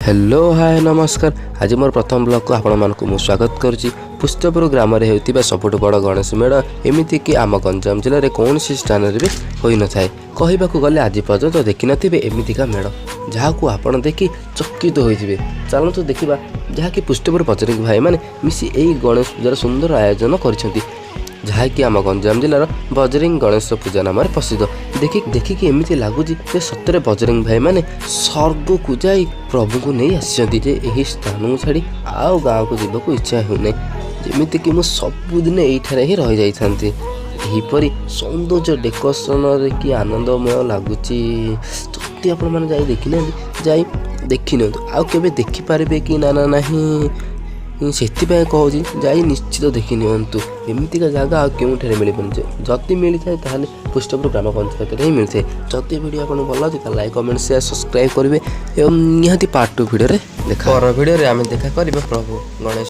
Hello hi नमस्कार। आज मोर प्रथम ब्लॉग को आपण मानक मु स्वागत करुच्ची। पुष्टपुर ग्राम में होता सबुठ बड़ गणेश मेढ़ एमती कि आम गंजाम जिले में कौन स्थान में भी हो न था। कहवाक गले आज पर्यटन देखी नथिबे एमितिका मेढ़ जहाँ को आपण देखी चकित होइथिबे। चलतु देखा जहाँकि पुष्टपुर बजरंग भाई मैंने मिसी यही गणेश पूजार सुंदर आयोजन करिसेंती, जहाँकि आम गंजाम जिलार बजरंग गणेश पूजा नाम प्रसिद्ध। देखिकी एमती लगुच सतरे बजरंग भाई मैंने स्वर्ग को जाई प्रभु को नहीं आसी जे स्थान को छाड़ी आउ गाँव को जीवाक इच्छा होना, जमीती कि सबुदिन यहीठार ही रही जाइथांती। यहीपरि सौंदर्य डेकोरेशन कि आनंदमय लगुच। जदि आपण मैंने जाई देखी ना जाई देखी नि आउ केबे देखी पारे कि ना नहीं से कहूँ जाई निश्चित देखी नियंतु। एमतीका जगह आ केउठारे मिलबनी, जदि मिली थाए ताहले पुष्टपुर ग्राम पंचायत ही मिलता है। जदि वीडियो आपको भल लगे लाइक कमेंट शेयर सब्सक्राइब करेंगे एवं निहाती पार्ट 2 वीडियो देखा। पर वीडियो आम देखा करबे प्रभु गणेश।